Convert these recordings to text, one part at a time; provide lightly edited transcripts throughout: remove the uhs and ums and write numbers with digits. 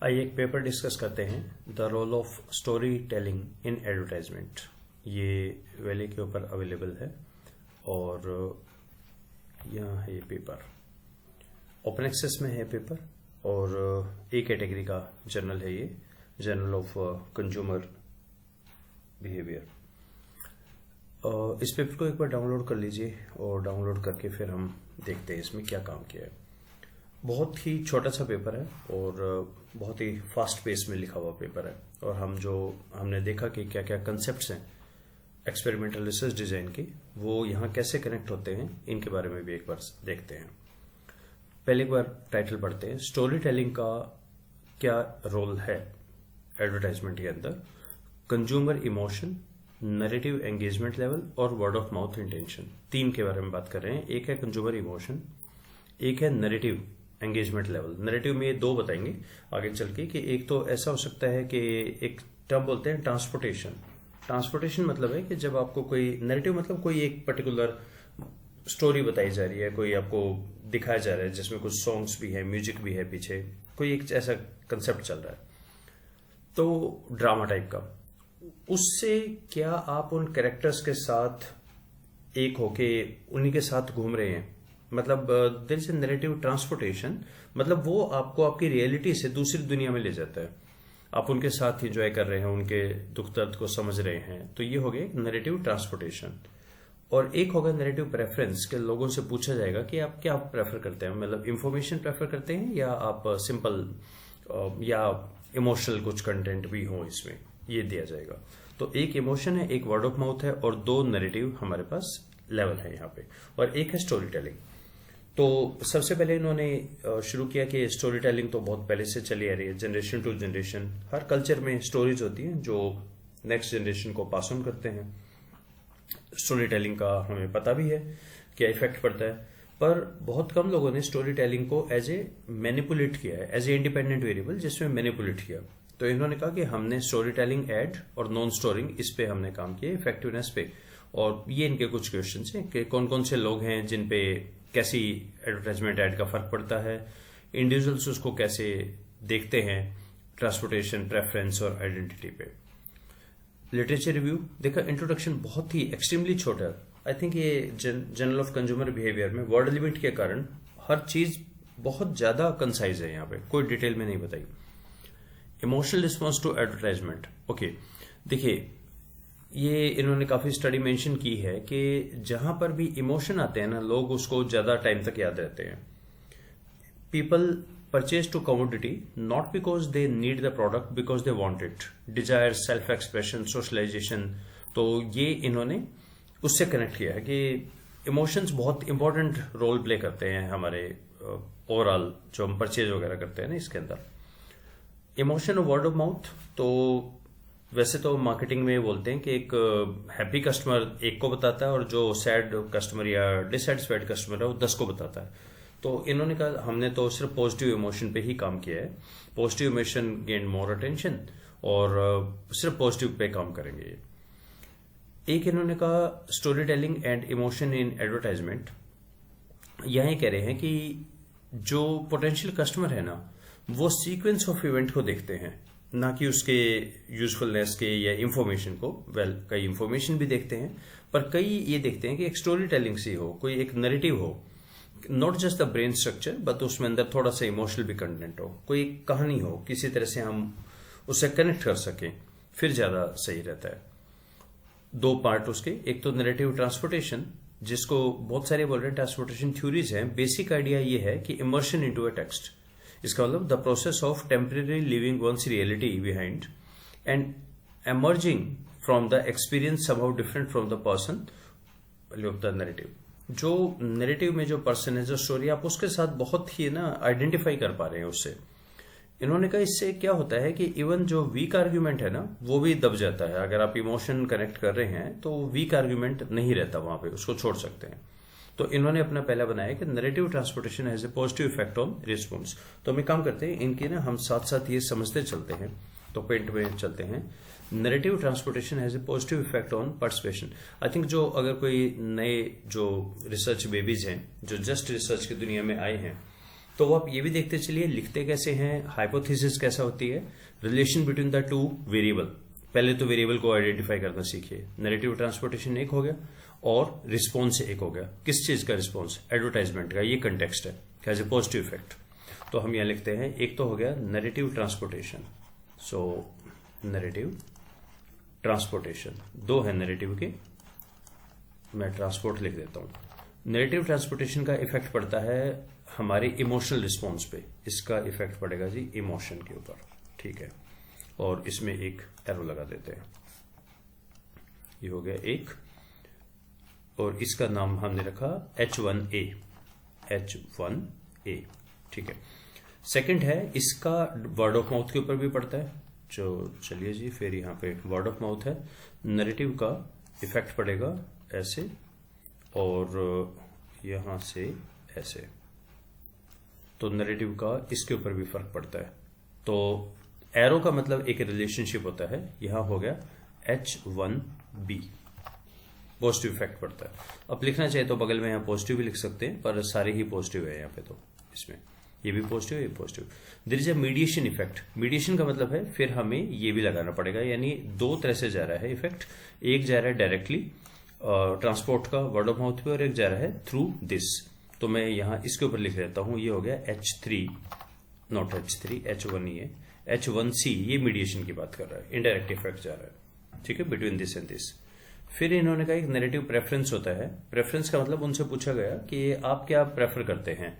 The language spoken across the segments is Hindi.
आइए एक पेपर डिस्कस करते हैं, the role of story telling in advertisement. ये वैली के ऊपर अवेलेबल है और यहाँ है ये पेपर, ओपन एक्सेस में है पेपर और ए कैटेगरी का जर्नल है ये, जर्नल ऑफ कंज्यूमर बिहेवियर। इस पेपर को एक बार डाउनलोड कर लीजिए और डाउनलोड करके फिर हम देखते हैं इसमें क्या काम किया है। बहुत ही छोटा सा पेपर है और बहुत ही फास्ट पेस में लिखा हुआ पेपर है और हमने देखा कि क्या क्या कंसेप्ट्स हैं एक्सपेरिमेंटल रिसर्च डिजाइन के, वो यहाँ कैसे कनेक्ट होते हैं, इनके बारे में भी एक बार देखते हैं। पहले एक बार टाइटल पढ़ते हैं, स्टोरी टेलिंग का क्या रोल है एडवर्टाइजमेंट के अंदर, consumer emotion, narrative engagement level और वर्ड ऑफ माउथ इंटेंशन। तीन के बारे में बात कर रहे हैं। एक है कंज्यूमर इमोशन, एक है नैरेटिव एंगेजमेंट लेवल। नैरेटिव में ये दो बताएंगे आगे चल के कि एक तो ऐसा हो सकता है कि एक टर्म बोलते हैं ट्रांसपोर्टेशन। ट्रांसपोर्टेशन मतलब है कि जब आपको कोई नैरेटिव मतलब कोई एक पर्टिकुलर स्टोरी बताई जा रही है, कोई आपको दिखाया जा रहा है जिसमें कुछ सॉन्ग्स भी है, म्यूजिक भी है, पीछे कोई एक ऐसा कंसेप्ट चल रहा है, तो ड्रामा टाइप का। उससे क्या आप उन कैरेक्टर्स के साथ एक होके उन्हीं के साथ घूम रहे हैं, मतलब there is a narrative transportation, मतलब वो आपको आपकी रियलिटी से दूसरी दुनिया में ले जाता है, आप उनके साथ एंजॉय कर रहे हैं, उनके दुख दर्द को समझ रहे हैं, तो ये हो गया नैरेटिव ट्रांसपोर्टेशन। और एक होगा नैरेटिव प्रेफरेंस, के लोगों से पूछा जाएगा कि आप क्या प्रेफर करते हैं, मतलब इंफॉर्मेशन प्रेफर करते हैं या आप सिंपल या इमोशनल कुछ कंटेंट भी हो, इसमें ये दिया जाएगा। तो एक इमोशन है, एक वर्ड ऑफ माउथ है और दो नैरेटिव हमारे पास लेवल है यहाँ पे, और एक है स्टोरी टेलिंग। तो सबसे पहले इन्होंने शुरू किया कि स्टोरी टेलिंग तो बहुत पहले से चली आ रही है, जनरेशन टू जनरेशन। हर कल्चर में स्टोरीज होती हैं जो नेक्स्ट जनरेशन को पास ऑन करते हैं। स्टोरी टेलिंग का हमें पता भी है क्या इफेक्ट पड़ता है, पर बहुत कम लोगों ने स्टोरी टेलिंग को एज ए मैनिपुलेट किया है, एज ए इंडिपेंडेंट वेरिएबल जिसमें मैनिपुलेट किया। तो इन्होंने कहा कि हमने स्टोरी टेलिंग एड और नॉन स्टोरिंग, इस पे हमने काम किया, इफेक्टिवनेस पे। और ये इनके कुछ क्वेश्चन हैं कि कौन कौन से लोग हैं जिन पे कैसी एडवर्टाइजमेंट ऐड का फर्क पड़ता है, इंडिविजुअल्स उसको कैसे देखते हैं, ट्रांसपोर्टेशन, प्रेफरेंस और आइडेंटिटी पे। लिटरेचर रिव्यू देखा, इंट्रोडक्शन बहुत ही एक्सट्रीमली छोटा है। आई थिंक ये जर्नल ऑफ कंज्यूमर बिहेवियर में वर्ड लिमिट के कारण हर चीज बहुत ज्यादा कंसाइज है, यहाँ पे कोई डिटेल में नहीं बताई। Emotional response to advertisement, okay, देखिए ये इन्होंने काफी स्टडी मेंशन की है कि जहां पर भी इमोशन आते हैं ना, लोग उसको ज्यादा टाइम तक याद रहते हैं। People purchase to commodity not because they need the product, because they want it. Desire, self expression, socialisation, तो ये इन्होंने उससे कनेक्ट किया है कि इमोशंस बहुत इंपॉर्टेंट रोल प्ले करते हैं हमारे ओवरऑल जो हम परचेज वगैरह करते हैं ना, इसके अंदर। इमोशन और वर्ड ऑफ माउथ, तो वैसे तो मार्केटिंग में बोलते हैं कि एक हैप्पी कस्टमर एक को बताता है और जो सैड कस्टमर या डिससेटिस्फाइड कस्टमर है वो 10 को बताता है। तो इन्होंने कहा हमने तो सिर्फ पॉजिटिव इमोशन पे ही काम किया है, positive emotion gain more attention और सिर्फ पॉजिटिव पे काम करेंगे। एक इन्होंने कहा story telling and emotion in advertisement, यही कह रहे हैं कि जो पोटेंशियल कस्टमर है ना, वो सीक्वेंस ऑफ इवेंट को देखते हैं, ना कि उसके यूजफुलनेस के या इंफॉर्मेशन को। कई इंफॉर्मेशन भी देखते हैं, पर कई ये देखते हैं कि एक स्टोरी टेलिंग सी हो, कोई एक नैरेटिव हो, not just the brain structure but उसमें अंदर थोड़ा सा इमोशनल भी कंटेंट हो, कोई कहानी हो, किसी तरह से हम उससे कनेक्ट कर सकें, फिर ज्यादा सही रहता है। दो पार्ट उसके, एक तो नैरेटिव ट्रांसपोर्टेशन, जिसको बहुत सारे बोल रहे हैं ट्रांसपोर्टेशन थ्योरीज हैं। बेसिक आइडिया ये है कि इमर्शन इनटू अ टेक्स्ट, इसका मतलब the process of temporary living one's reality behind and emerging from the experience somehow different from the person of the narrative. जो नैरेटिव में जो पर्सन है, जो स्टोरी, आप उसके साथ बहुत ही ना आइडेंटिफाई कर पा रहे हैं उससे। इन्होंने कहा इससे क्या होता है कि इवन जो वीक आर्ग्यूमेंट है ना, वो भी दब जाता है। अगर आप इमोशन कनेक्ट कर रहे हैं तो वीक आर्ग्यूमेंट नहीं रहता वहां पे, उसको छोड़ सकते हैं। तो इन्होंने अपना पहला बनाया कि narrative transportation has a positive effect on response. तो हम एक काम करते हैं, इनकी ना हम साथ साथ ये समझते चलते हैं, तो पेंट में चलते हैं। Narrative transportation has a positive effect on participation. I think जो अगर कोई नए जो रिसर्च बेबीज हैं, जो जस्ट रिसर्च की दुनिया में आए हैं, तो आप ये भी देखते चलिए लिखते कैसे हैं, हाइपोथेसिस कैसा होती है, relation between the two variable. पहले तो वेरिएबल को आइडेंटिफाई करना सीखिए। नैरेटिव ट्रांसपोर्टेशन एक हो गया और रिस्पॉन्स एक हो गया। किस चीज का रिस्पॉन्स? एडवर्टाइजमेंट का। ये कंटेक्स्ट है, हैज ए पॉजिटिव इफेक्ट। तो हम यहां लिखते हैं, एक तो हो गया नैरेटिव ट्रांसपोर्टेशन, सो नैरेटिव ट्रांसपोर्टेशन, दो है नैरेटिव के, मैं ट्रांसपोर्ट लिख देता हूं। नैरेटिव ट्रांसपोर्टेशन का इफेक्ट पड़ता है हमारे इमोशनल रिस्पॉन्स पे। इसका इफेक्ट पड़ेगा जी इमोशन के ऊपर, ठीक है। और इसमें एक एरो लगा देते हैं, ये हो गया एक, और इसका नाम हमने रखा H1A, H1A, ठीक है। सेकंड है, इसका वर्ड ऑफ माउथ के ऊपर भी पड़ता है। जो चलिए जी, फिर यहां पे वर्ड ऑफ माउथ है, नैरेटिव का इफेक्ट पड़ेगा ऐसे और यहां से ऐसे, तो नैरेटिव का इसके ऊपर भी फर्क पड़ता है। तो एरो का मतलब एक रिलेशनशिप होता है, यहां हो गया H1B, पॉजिटिव इफेक्ट पड़ता है। अब लिखना चाहिए तो बगल में यहां पॉजिटिव भी लिख सकते हैं, पर सारे ही पॉजिटिव है यहां पे, तो इसमें ये भी पॉजिटिव, ये positive. There is a mediation effect. Mediation का मतलब है फिर हमें ये भी लगाना पड़ेगा, यानी दो तरह से जा रहा है इफेक्ट। एक जा रहा है डायरेक्टली ट्रांसपोर्ट का वर्ड ऑफ माउथ पे, और एक जा रहा है थ्रू दिस। तो मैं यहां इसके ऊपर लिख देता हूं, ये हो गया H3, नॉट H3, H1 ही है, H1C। ये मीडिएशन की बात कर रहा है, इनडायरेक्ट इफेक्ट जा रहा है, ठीक है, बिटवीन दिस एंड दिस। फिर इन्होंने कहा एक नैरेटिव प्रेफरेंस होता है। प्रेफरेंस का मतलब उनसे पूछा गया कि आप क्या प्रेफर करते हैं।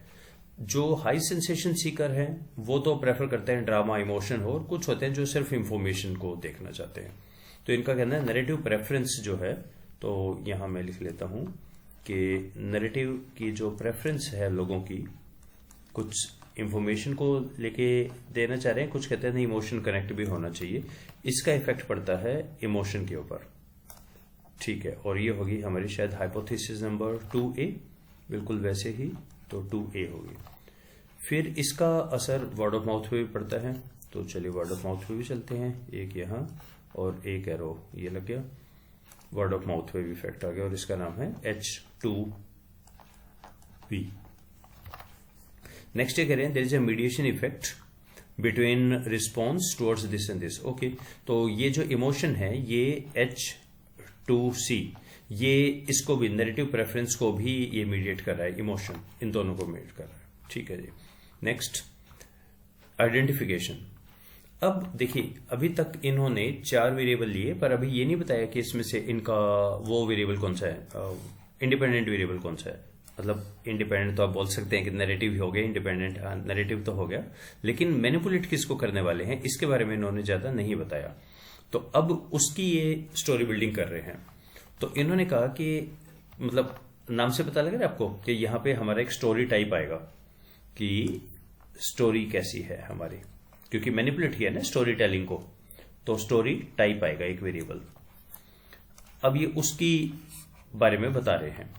जो हाई सेंसेशन सीकर हैं वो तो प्रेफर करते हैं ड्रामा, इमोशन हो, और कुछ होते हैं जो सिर्फ इंफॉर्मेशन को देखना चाहते हैं। तो इनका कहना है नैरेटिव प्रेफरेंस जो है, तो यहां मैं लिख लेता हूं कि नैरेटिव की जो प्रेफरेंस है लोगों की, कुछ इंफॉर्मेशन को लेके देना चाह रहे हैं, कुछ कहते हैं नहीं इमोशन कनेक्ट भी होना चाहिए, इसका इफेक्ट पड़ता है इमोशन के ऊपर, ठीक है। और ये होगी हमारी शायद हाइपोथेसिस नंबर 2A, बिल्कुल वैसे ही, तो 2A होगी। फिर इसका असर वर्ड ऑफ माउथ पे भी पड़ता है, तो चलिए वर्ड ऑफ माउथ पे भी चलते हैं। एक यहां और एक एरो ये लग गया, वर्ड ऑफ माउथ पे भी इफेक्ट आ गया, और इसका नाम है H2B। नेक्स्ट ये कह रहे हैं there is a mediation effect between response towards this and this. Okay, तो ये जो इमोशन है ये H2C, ये इसको भी, नैरेटिव प्रेफरेंस को भी ये मीडिएट कर रहा है, इमोशन इन दोनों को मीडिएट कर रहा है, ठीक है जी। Next identification. अब देखिए अभी तक इन्होंने 4 वेरिएबल लिए, पर अभी ये नहीं बताया कि इसमें से इनका वो वेरिएबल कौन सा है, इंडिपेंडेंट वेरिएबल कौन सा है। मतलब इंडिपेंडेंट तो आप बोल सकते हैं कि नैरेटिव हो गया, इंडिपेंडेंट नैरेटिव तो हो गया, लेकिन मैनिपुलेट किसको करने वाले हैं इसके बारे में इन्होंने ज्यादा नहीं बताया। तो अब उसकी ये स्टोरी बिल्डिंग कर रहे हैं। तो इन्होंने कहा कि मतलब नाम से पता लग रहा है आपको कि यहां पे हमारा एक स्टोरी टाइप आएगा कि स्टोरी कैसी है हमारी, क्योंकि मैनिपुलेट किया ना स्टोरी टेलिंग को, तो स्टोरी टाइप आएगा एक वेरिएबल। अब ये उसकी बारे में बता रहे हैं।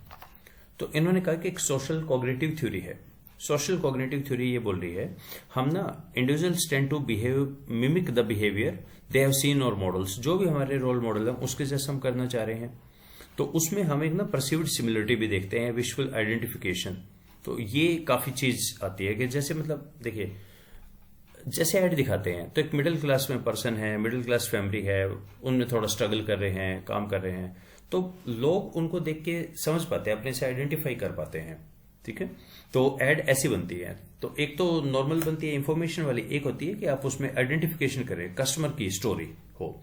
तो इन्होंने कहा कि एक सोशल कॉग्निटिव थ्योरी है। सोशल कॉग्निटिव थ्योरी ये बोल रही है हम ना individuals tend to behave mimic the behaviour they have seen और मॉडल्स। जो भी हमारे रोल मॉडल है उसके जैसा हम करना चाह रहे हैं, तो उसमें हम एक ना परसीव्ड सिमिलरिटी भी देखते हैं, विजुअल आइडेंटिफिकेशन। तो ये काफी चीज आती है कि जैसे मतलब देखिए जैसे ऐड दिखाते हैं, तो एक मिडिल क्लास में पर्सन है, मिडिल क्लास फैमिली है, उनमें थोड़ा स्ट्रगल कर रहे हैं, काम कर रहे हैं, तो लोग उनको देख के समझ पाते हैं, अपने से आइडेंटिफाई कर पाते हैं, ठीक है। तो ऐड ऐसी बनती है, तो एक तो नॉर्मल बनती है इंफॉर्मेशन वाली, एक होती है कि आप उसमें आइडेंटिफिकेशन करें, कस्टमर की स्टोरी हो।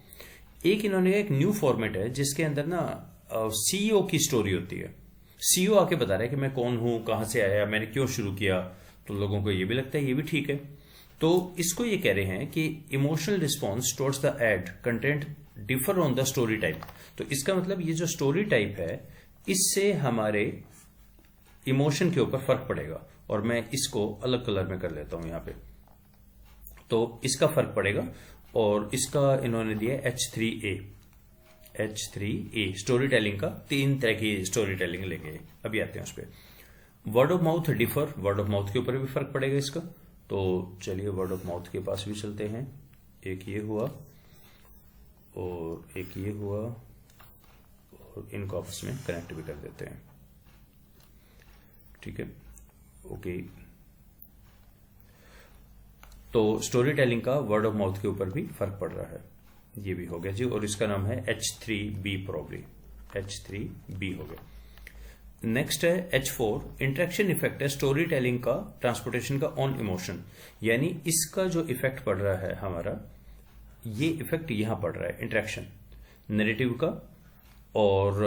एक इन्होंने एक न्यू फॉर्मेट है जिसके अंदर ना सीईओ की स्टोरी होती है। सीईओ आके बता रहा है कि मैं कौन हूं, कहां से आया, मैंने क्यों शुरू किया, तो लोगों को ये भी लगता है ये भी ठीक है। तो इसको ये कह रहे हैं कि emotional response towards the ad content differ on the story type. तो इसका मतलब ये जो स्टोरी टाइप है इससे हमारे इमोशन के ऊपर फर्क पड़ेगा, और मैं इसको अलग कलर में कर लेता हूं यहां पे, तो इसका फर्क पड़ेगा। और इसका इन्होंने दिया H3A, H3A स्टोरी टेलिंग का 3 तरह की स्टोरी टेलिंग लेंगे, अभी आते हैं उस पर। Word of mouth differ, word of mouth के ऊपर भी फर्क पड़ेगा इसका। तो चलिए वर्ड ऑफ माउथ के पास भी चलते हैं। एक ये हुआ और एक ये हुआ, और इनको आपस में कनेक्ट भी कर देते हैं, ठीक है। ओके, तो स्टोरी टेलिंग का वर्ड ऑफ माउथ के ऊपर भी फर्क पड़ रहा है। ये भी हो गया जी, और इसका नाम है H3B प्रॉब्ली, H3B हो गया। नेक्स्ट है H4, इंटरेक्शन इफेक्ट है स्टोरी टेलिंग का, ट्रांसपोर्टेशन का ऑन इमोशन, यानी इसका जो इफेक्ट पड़ रहा है हमारा, ये इफेक्ट यहां पड़ रहा है इंटरेक्शन नैरेटिव का। और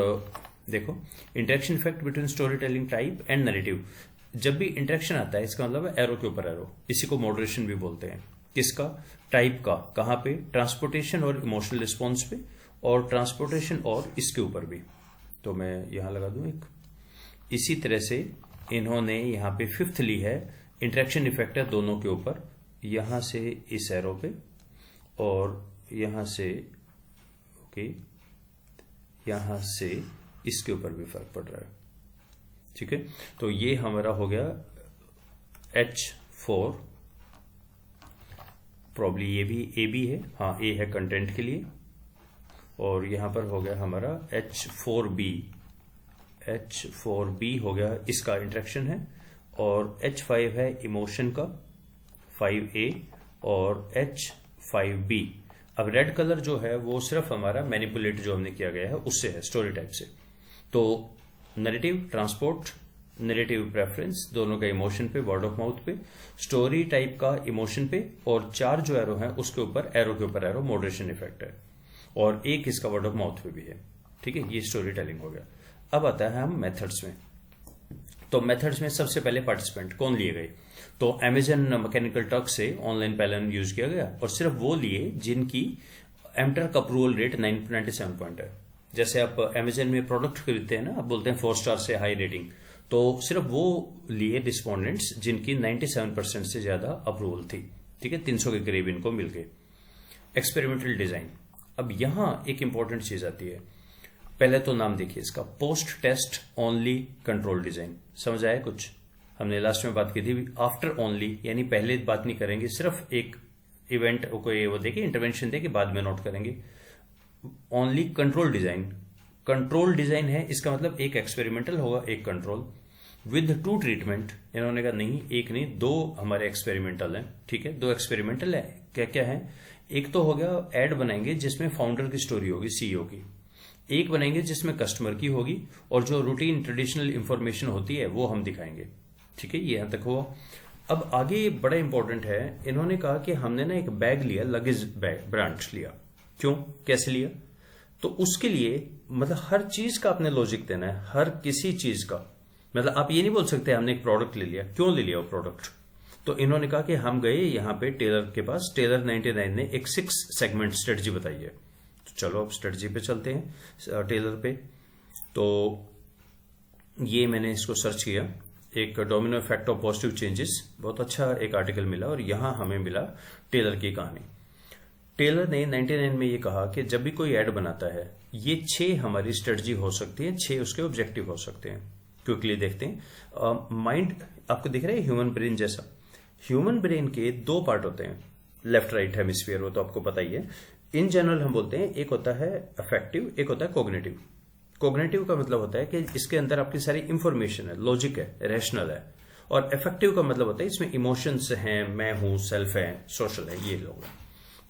देखो interaction effect between story telling type and narrative, जब भी इंटरेक्शन आता है इसका मतलब है एरो के ऊपर एरो, इसी को मॉडरेशन भी बोलते हैं। किसका? टाइप का। कहां पे? ट्रांसपोर्टेशन और इमोशनल रिस्पॉन्स पे, और ट्रांसपोर्टेशन और इसके ऊपर भी। तो मैं यहां लगा दूं एक। इसी तरह से इन्होंने यहां पे फिफ्थ ली है, इंटरेक्शन इफेक्ट है दोनों के ऊपर, यहां से इस एरो पे और यहां से ओके, यहां से इसके ऊपर भी फर्क पड़ रहा है। ठीक है, तो ये हमारा हो गया H4 प्रॉब्ली, ये भी ए भी है, हाँ ए है कंटेंट के लिए, और यहां पर हो गया हमारा H4B, H4B हो गया, इसका इंटरेक्शन है, और H5 है इमोशन का 5A, और H5B। अब रेड कलर जो है वो सिर्फ हमारा मैनिपुलेट जो हमने किया गया है उससे है, स्टोरी टाइप से। तो नैरेटिव ट्रांसपोर्ट, नैरेटिव प्रेफरेंस दोनों का इमोशन पे, वर्ड ऑफ माउथ पे, स्टोरी टाइप का इमोशन पे, और चार जो एरो है उसके ऊपर, एरो के ऊपर एरो मॉडरेशन इफेक्ट है, और एक इसका वर्ड ऑफ माउथ पे भी है। ठीक है, ये स्टोरी टेलिंग हो गया। अब आता है हम मेथड्स में। तो मेथड्स में सबसे पहले पार्टिसिपेंट कौन लिए गए? तो अमेजन मैकेनिकल टर्क से ऑनलाइन पैटर्न यूज किया गया, और सिर्फ वो लिए जिनकी एमटर्क अप्रूवल रेट 97 पॉइंट है। जैसे आप अमेजन में प्रोडक्ट खरीदते हैं ना, आप बोलते हैं 4 स्टार से हाई रेटिंग, तो सिर्फ वो लिए रिस्पोंडेंट्स जिनकी 97% से ज्यादा अप्रूवल थी। ठीक है, 300 के करीब इनको मिल गए। एक्सपेरिमेंटल डिजाइन, अब यहां एक इंपॉर्टेंट चीज आती है। पहले तो नाम देखिए इसका, post test only control design. समझ आया कुछ? हमने लास्ट में बात की थी आफ्टर ओनली, यानी पहले बात नहीं करेंगे, सिर्फ एक इवेंट को वो देके इंटरवेंशन देके बाद में नोट करेंगे। Only control design, control design है, इसका मतलब एक एक्सपेरिमेंटल होगा, एक कंट्रोल, विद 2 ट्रीटमेंट। इन्होंने कहा नहीं, एक नहीं 2 हमारे एक्सपेरिमेंटल हैं। ठीक है, 2 एक्सपेरिमेंटल है। क्या क्या है? एक तो हो गया एड बनाएंगे जिसमें फाउंडर की स्टोरी होगी, सीईओ की। एक बनाएंगे जिसमें कस्टमर की होगी, और जो रूटीन ट्रेडिशनल इंफॉर्मेशन होती है वो हम दिखाएंगे। ठीक है, ये यहां तक हुआ। अब आगे बड़ा इंपॉर्टेंट है, इन्होंने कहा कि हमने ना एक बैग लिया, लगेज बैग ब्रांड लिया। क्यों, कैसे लिया? तो उसके लिए मतलब हर चीज का आपने लॉजिक देना है, हर किसी चीज का। मतलब आप ये नहीं बोल सकते हमने एक प्रोडक्ट ले लिया, क्यों ले लिया वो प्रोडक्ट? तो इन्होंने कहा कि हम गए यहां पे टेलर के पास, टेलर 99 ने एक 6 सेगमेंट स्ट्रेटजी बताई है। तो चलो अब स्ट्रेटजी पे चलते हैं, टेलर पे। तो ये मैंने इसको सर्च किया, एक domino effect of positive changes, बहुत अच्छा एक आर्टिकल मिला, और यहां हमें मिला टेलर की कहानी। टेलर ने 99 में ये कहा कि जब भी कोई ऐड बनाता है, ये 6 हमारी स्ट्रेटजी हो सकती है, 6 उसके ऑब्जेक्टिव हो सकते हैं। क्विकली देखते हैं। माइंड आपको दिख रहा है ह्यूमन ब्रेन जैसा। ह्यूमन ब्रेन के 2 पार्ट होते हैं, लेफ्ट राइट हेमिस्फीयर, वो तो आपको पता ही है। इन जनरल हम बोलते हैं एक होता है अफेक्टिव, एक होता है कोग्निटिव। कोग्निटिव का मतलब होता है कि इसके अंदर आपकी सारी इंफॉर्मेशन है, लॉजिक है, रैशनल है। और इफेक्टिव का मतलब होता है इसमें इमोशंस हैं, मैं हूं, सेल्फ है, सोशल है, ये लोग हैं।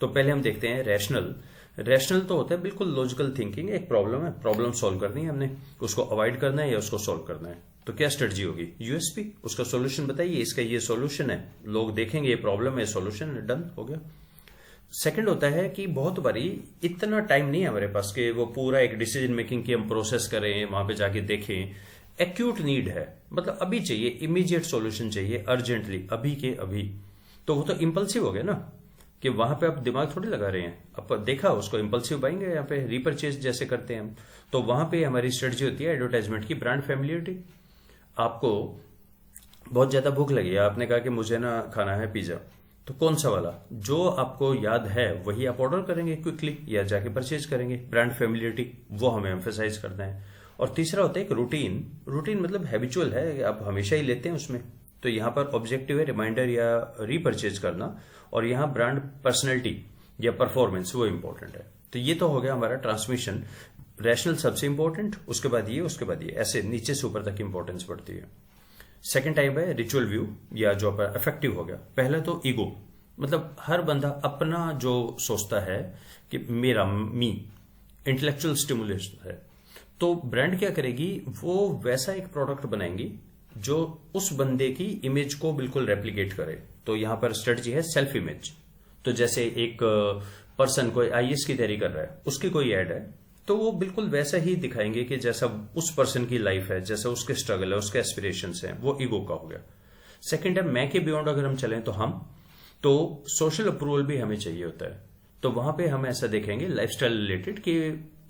तो पहले हम देखते हैं रैशनल। रैशनल तो होता है बिल्कुल लॉजिकल थिंकिंग, एक प्रॉब्लम है, प्रॉब्लम सॉल्व करनी है हमने, उसको अवॉइड करना है या उसको सॉल्व करना है। तो क्या स्ट्रेटजी होगी? यूएसपी, उसका सॉल्यूशन बताइए, इसका ये सॉल्यूशन है, लोग देखेंगे ये प्रॉब्लम है, सॉल्यूशन है, डन हो गया। सेकंड होता है कि बहुत बारी इतना टाइम नहीं है हमारे पास कि वो पूरा एक डिसीजन मेकिंग की हम प्रोसेस करें, वहां पे जाके देखें। एक्यूट नीड है, मतलब अभी चाहिए, इमीडिएट सॉल्यूशन चाहिए, अर्जेंटली, अभी के अभी। तो वो तो इंपल्सिव हो गया ना, कि वहां पे आप दिमाग थोड़ी लगा रहे हैं, आप देखा उसको, इंपल्सिव बाइंग है, यहाँ पे रीपरचेज जैसे करते हैं हम। तो वहां पे हमारी स्ट्रेटजी होती है एडवर्टाइजमेंट की, ब्रांड फैमिलियरिटी। आपको बहुत ज्यादा भूख लगी है, आपने कहा कि मुझे ना खाना है पिज्जा, तो कौन सा वाला? जो आपको याद है वही आप ऑर्डर करेंगे क्विकली, या जाके परचेज करेंगे। ब्रांड फैमिलियरिटी, वो हमें एम्फेसाइज करना है। और तीसरा होता है एक रूटीन। रूटीन मतलब हैबिचुअल है, आप हमेशा ही लेते हैं उसमें। तो यहां पर ऑब्जेक्टिव है रिमाइंडर या रीपरचेज करना, और यहां ब्रांड पर्सनैलिटी या परफॉर्मेंस, वो इंपॉर्टेंट है। तो ये तो हो गया हमारा ट्रांसमिशन। रैशनल सबसे इंपॉर्टेंट, उसके बाद ये, उसके बाद ये, ऐसे नीचे से ऊपर तक इंपॉर्टेंस बढ़ती है। सेकेंड टाइप है रिचुअल व्यू, या जो इफेक्टिव हो गया। पहला तो ईगो, मतलब हर बंदा अपना जो सोचता है कि मेरा मी इंटेलेक्चुअल स्टिमुलेशन है, तो ब्रांड क्या करेगी, वो वैसा एक प्रोडक्ट बनाएंगी जो उस बंदे की इमेज को बिल्कुल रेप्लिकेट करे। तो यहां पर स्ट्रेटजी है सेल्फ इमेज। तो जैसे एक पर्सन कोई आईएएस की तैयारी कर रहा है, उसकी कोई ऐड है, तो वो बिल्कुल वैसा ही दिखाएंगे कि जैसा उस पर्सन की लाइफ है, जैसा उसके स्ट्रगल है, उसके एस्पिरेशंस हैं, वो ईगो का हो गया। सेकंड है मैं के बियॉन्ड अगर हम चलें तो सोशल अप्रूवल भी हमें चाहिए होता है। तो वहां पे हम ऐसा देखेंगे लाइफस्टाइल रिलेटेड कि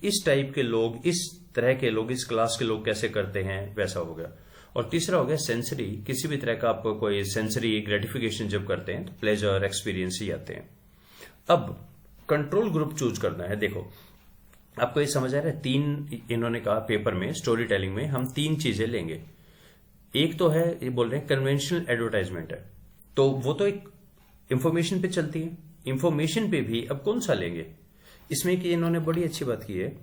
इस टाइप के लोग, इस तरह के लोग, इस क्लास के लोग कैसे करते हैं, वैसा हो गया। और तीसरा हो गया सेंसरी, किसी भी तरह का आप कोई सेंसरी ग्रेटिफिकेशन जब करते हैं तो प्लेजर एक्सपीरियंस ही आते हैं। अब कंट्रोल ग्रुप चूज करना है। देखो आपको ये समझ आ रहा है, तीन इन्होंने कहा पेपर में, स्टोरी टेलिंग में हम तीन चीजें लेंगे। एक तो है, ये बोल रहे हैं कन्वेंशनल एडवर्टाइजमेंट है, तो वो तो एक इंफॉर्मेशन पे चलती है। इंफॉर्मेशन पे भी अब कौन सा लेंगे, इसमें कि इन्होंने बड़ी अच्छी बात की है।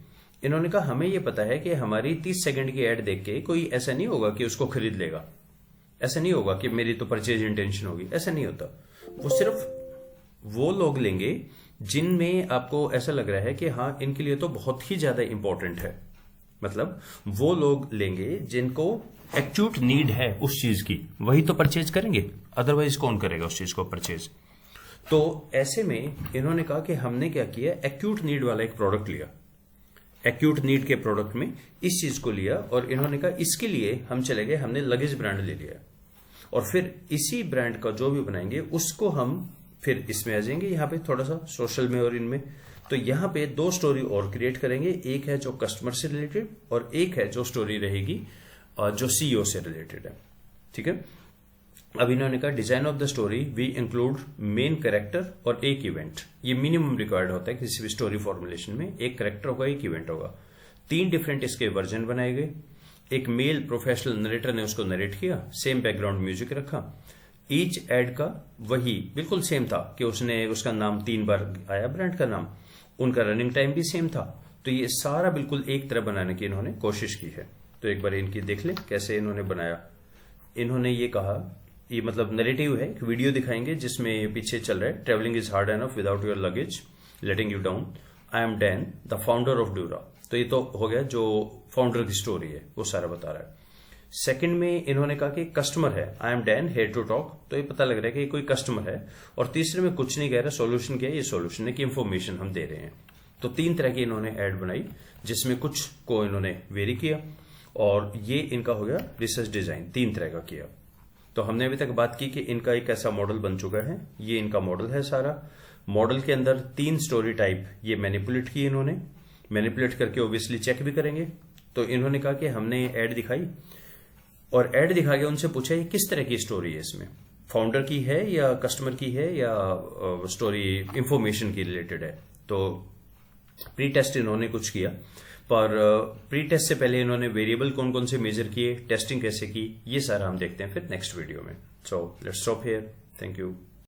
इन्होंने कहा हमें ये पता है कि हमारी 30 सेकंड की एड देख के कोई ऐसा नहीं होगा कि उसको खरीद लेगा, ऐसा नहीं होगा कि मेरी तो परचेज इंटेंशन होगी, ऐसा नहीं होता। वो सिर्फ वो लोग लेंगे जिनमें आपको ऐसा लग रहा है कि हाँ इनके लिए तो बहुत ही ज्यादा इंपॉर्टेंट है। मतलब वो लोग लेंगे जिनको एक्यूट नीड है उस चीज की, वही तो परचेज करेंगे, अदरवाइज कौन करेगा उस चीज को परचेज। तो ऐसे में इन्होंने कहा कि हमने क्या किया, एक्यूट नीड वाला एक प्रोडक्ट लिया। एक्यूट नीड के प्रोडक्ट में इस चीज को लिया और इन्होंने कहा इसके लिए हम चले गए, हमने लगेज ब्रांड ले लिया और फिर इसी ब्रांड का जो भी बनाएंगे उसको हम फिर इसमें आ जाएंगे यहां पे थोड़ा सा सोशल में और इनमें। तो यहां पे दो स्टोरी और क्रिएट करेंगे, एक है जो कस्टमर से रिलेटेड और एक है जो स्टोरी रहेगी जो सीईओ से रिलेटेड है। ठीक है, अब इन्होंने कहा design of the story we include main character और एक इवेंट। ये मिनिमम रिक्वायर्ड होता है किसी भी स्टोरी फॉर्मुलेशन में, एक कैरेक्टर होगा, एक इवेंट होगा। 3 डिफरेंट इसके वर्जन बनाए गए। एक मेल प्रोफेशनल नरेटर ने उसको नरेट किया, सेम बैकग्राउंड म्यूजिक रखा। ईच एड का वही बिल्कुल सेम था कि उसने उसका नाम 3 बार आया, ब्रांड का नाम, उनका रनिंग टाइम भी सेम था। तो ये सारा बिल्कुल एक तरह बनाने की इन्होंने कोशिश की है। तो एक बार इनकी देख ले कैसे इन्होंने बनाया। इन्होंने ये कहा, ये मतलब नरेटिव है, एक वीडियो दिखाएंगे जिसमें पीछे चल रहा है travelling is hard enough without your luggage letting you down, I am Dan the founder of dura. तो ये तो हो गया जो फाउंडर की स्टोरी है, वो सारा बता रहा है। सेकंड में इन्होंने कहा कि कस्टमर है, I am Dan here to talk, तो ये पता लग रहा है कि कोई कस्टमर है। और तीसरे में कुछ नहीं कह रहा, सोल्यूशन क्या है, ये सोल्यूशन है कि इंफॉर्मेशन हम दे रहे हैं। तो 3 तरह की इन्होंने एड बनाई जिसमें कुछ को इन्होंने वेरी किया और ये इनका हो गया रिसर्च डिजाइन, 3 तरह का किया। तो हमने अभी तक बात की कि इनका एक ऐसा मॉडल बन चुका है, ये इनका मॉडल है सारा। मॉडल के अंदर 3 स्टोरी टाइप ये मैनिपुलेट की इन्होंने, मैनिपुलेट करके ओब्वियसली चेक भी करेंगे। तो इन्होंने कहा कि हमने एड दिखाई और एड दिखा के उनसे पूछा ये किस तरह की स्टोरी है, इसमें फाउंडर की है या कस्टमर की है या स्टोरी इंफॉर्मेशन की रिलेटेड है। तो प्री टेस्ट इन्होंने कुछ किया, पर प्री टेस्ट से पहले इन्होंने वेरिएबल कौन कौन से मेजर किए, टेस्टिंग कैसे की, ये सारा हम देखते हैं फिर नेक्स्ट वीडियो में। So let's stop here, thank you.